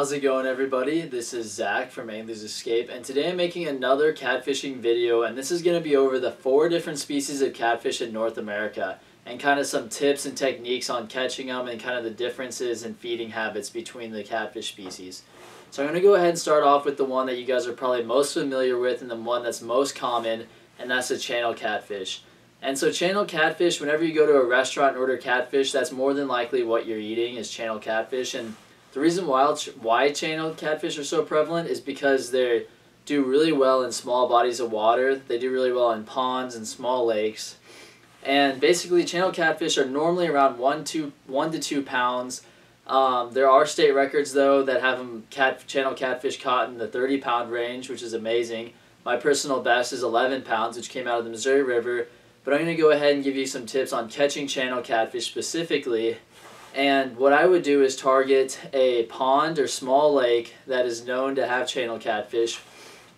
How's it going, everybody? This is Zach from Angler's Escape, and today I'm making another catfishing video, and this is going to be over the 4 different species of catfish in North America and kind of some tips and techniques on catching them and kind of the differences in feeding habits between the catfish species. So I'm going to go ahead and start off with the one that you guys are probably most familiar with and the one that's most common, and that's the channel catfish. And so channel catfish, whenever you go to a restaurant and order catfish, that's more than likely what you're eating is channel catfish. And the reason why channel catfish are so prevalent is because they do really well in small bodies of water. They do really well in ponds and small lakes. And basically channel catfish are normally around 1 to 2 pounds. There are state records though that have channel catfish caught in the 30-pound range, which is amazing. My personal best is 11 pounds, which came out of the Missouri River. But I'm going to go ahead and give you some tips on catching channel catfish specifically. And what I would do is target a pond or small lake that is known to have channel catfish.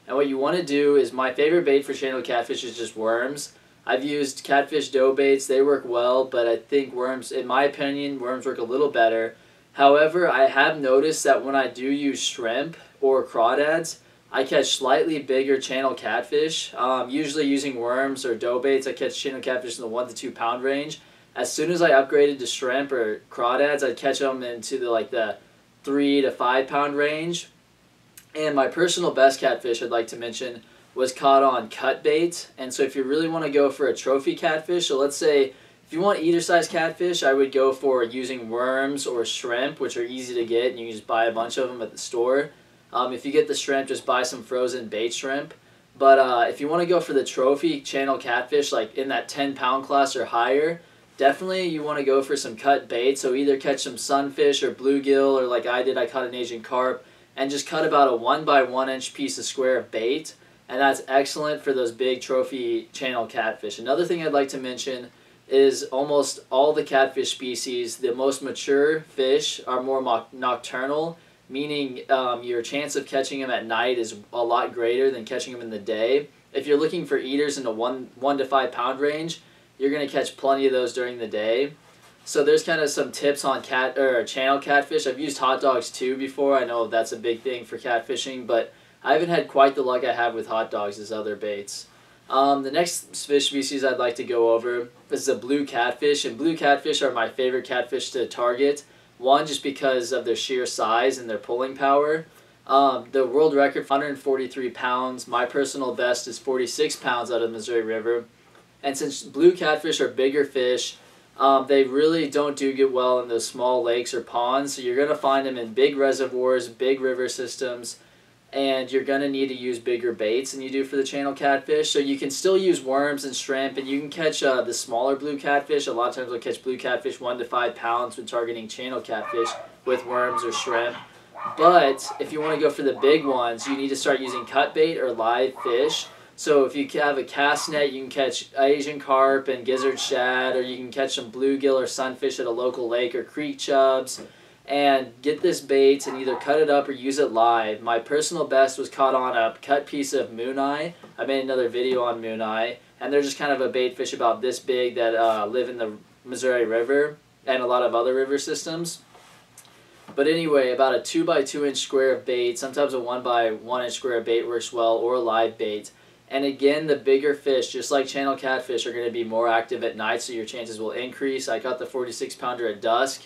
And what you want to do is, my favorite bait for channel catfish is just worms. I've used catfish dough baits, they work well, but I think worms, in my opinion, worms work a little better. However, I have noticed that when I do use shrimp or crawdads, I catch slightly bigger channel catfish. Usually using worms or dough baits, I catch channel catfish in the 1 to 2 pound range. As soon as I upgraded to shrimp or crawdads, I'd catch them into the 3 to 5 pound range. And my personal best catfish I'd like to mention was caught on cut bait. And so if you really want to go for a trophy catfish, so let's say if you want eater size catfish, I would go for using worms or shrimp, which are easy to get and you can just buy a bunch of them at the store. If you get the shrimp, just buy some frozen bait shrimp. But if you want to go for the trophy channel catfish, like in that 10-pound class or higher, definitely you want to go for some cut bait. So either catch some sunfish or bluegill, or like I did, I caught an Asian carp, and just cut about a 1 by 1 inch piece of square of bait. And that's excellent for those big trophy channel catfish. Another thing I'd like to mention is almost all the catfish species, the most mature fish are more nocturnal, meaning your chance of catching them at night is a lot greater than catching them in the day. If you're looking for eaters in the 1 to 5 pound range, you're going to catch plenty of those during the day. So there's kind of some tips on channel catfish. I've used hot dogs too before. I know that's a big thing for catfishing, but I haven't had quite the luck I have with hot dogs as other baits. The next fish species I'd like to go over is the blue catfish, and blue catfish are my favorite catfish to target. One, just because of their sheer size and their pulling power. The world record for 143 pounds. My personal best is 46 pounds out of the Missouri River. And since blue catfish are bigger fish, they really don't do well in those small lakes or ponds. So you're going to find them in big reservoirs, big river systems, and you're going to need to use bigger baits than you do for the channel catfish. So you can still use worms and shrimp, and you can catch the smaller blue catfish. A lot of times I'll catch blue catfish 1 to 5 pounds when targeting channel catfish with worms or shrimp. But if you want to go for the big ones, you need to start using cut bait or live fish. So if you have a cast net, you can catch Asian carp and gizzard shad, or you can catch some bluegill or sunfish at a local lake or creek chubs. And get this bait and either cut it up or use it live. My personal best was caught on a cut piece of moon eye. I made another video on moon eye, and they're just kind of a bait fish about this big that live in the Missouri River and a lot of other river systems. But anyway, about a 2 by 2 inch square of bait, sometimes a 1 by 1 inch square of bait works well, or a live bait. And again, the bigger fish, just like channel catfish, are going to be more active at night, so your chances will increase. I caught the 46 pounder at dusk.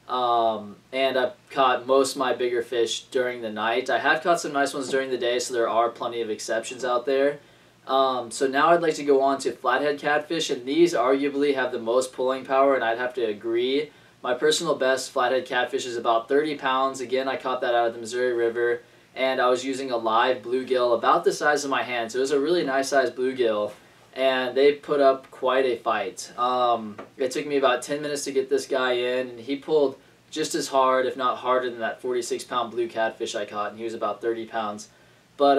And I've caught most of my bigger fish during the night. I have caught some nice ones during the day, so there are plenty of exceptions out there. So now I'd like to go on to flathead catfish, and these arguably have the most pulling power, and I'd have to agree. My personal best flathead catfish is about 30 pounds. Again, I caught that out of the Missouri River, and I was using a live bluegill about the size of my hand, so it was a really nice sized bluegill. And they put up quite a fight. It took me about 10 minutes to get this guy in, and he pulled just as hard, if not harder, than that 46-pound blue catfish I caught, and he was about 30 pounds. But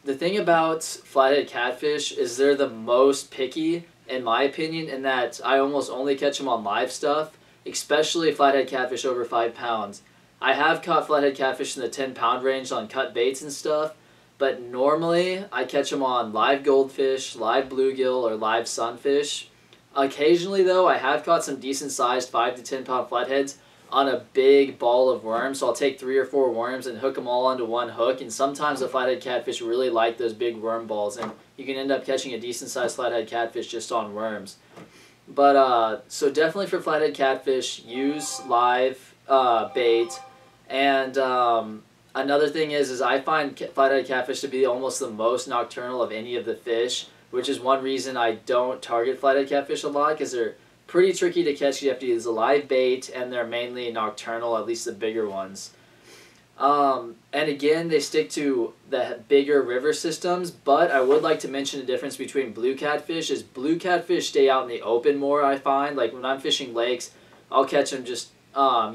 the thing about flathead catfish is they're the most picky, in my opinion, in that I almost only catch them on live stuff, especially flathead catfish over 5 pounds. I have caught flathead catfish in the 10-pound range on cut baits and stuff, but normally I catch them on live goldfish, live bluegill, or live sunfish. Occasionally though, I have caught some decent sized 5 to 10 pound flatheads on a big ball of worms. So I'll take 3 or 4 worms and hook them all onto one hook. And sometimes the flathead catfish really like those big worm balls, and you can end up catching a decent sized flathead catfish just on worms. But so definitely for flathead catfish, use live bait. And another thing is I find flathead catfish to be almost the most nocturnal of any of the fish, which is one reason I don't target flathead catfish a lot, because they're pretty tricky to catch. You have to use a live bait, and they're mainly nocturnal, at least the bigger ones. And again, they stick to the bigger river systems, but I would like to mention the difference between blue catfish is blue catfish stay out in the open more, I find. Like when I'm fishing lakes, I'll catch them just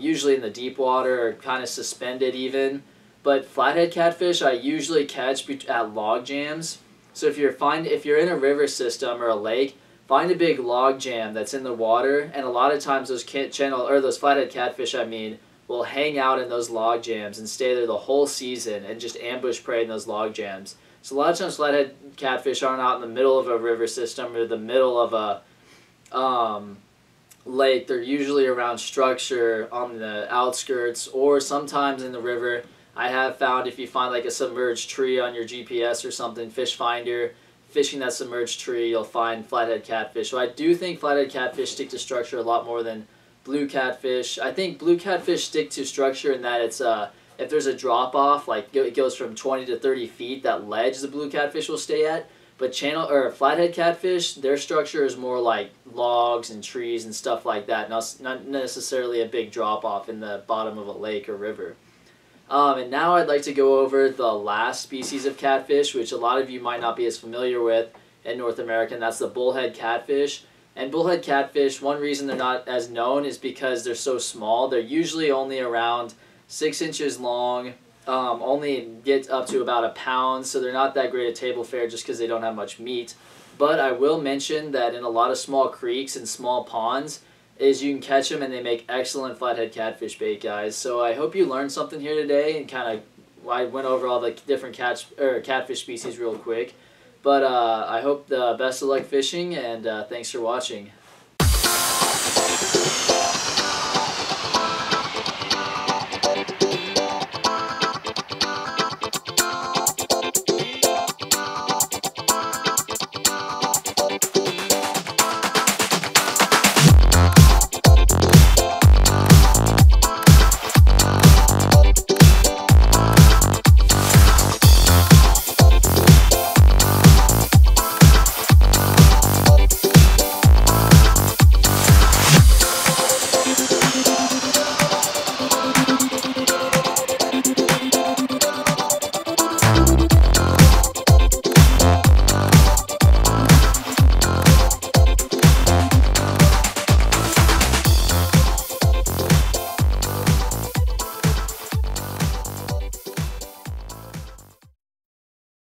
usually in the deep water or kind of suspended even. But flathead catfish I usually catch at log jams. So if you're in a river system or a lake, find a big log jam that's in the water, and a lot of times those those flathead catfish, will hang out in those log jams and stay there the whole season and just ambush prey in those log jams. So a lot of times flathead catfish aren't out in the middle of a river system or the middle of a lake. They're usually around structure on the outskirts, or sometimes in the river. I have found if you find like a submerged tree on your GPS or something, fish finder, fishing that submerged tree, you'll find flathead catfish. So I do think flathead catfish stick to structure a lot more than blue catfish. I think blue catfish stick to structure in that it's if there's a drop off, like it goes from 20 to 30 feet, that ledge the blue catfish will stay at. But flathead catfish, their structure is more like logs and trees and stuff like that, not necessarily a big drop off in the bottom of a lake or river. And now I'd like to go over the last species of catfish, which a lot of you might not be as familiar with in North America, and that's the bullhead catfish. And bullhead catfish, one reason they're not as known is because they're so small. They're usually only around 6 inches long, only get up to about a pound, so they're not that great at table fare just because they don't have much meat. But I will mention that in a lot of small creeks and small ponds, you can catch them and they make excellent flathead catfish bait, guys. So I hope you learned something here today, and I went over all the different catfish species real quick. But I hope the best of luck fishing, and thanks for watching.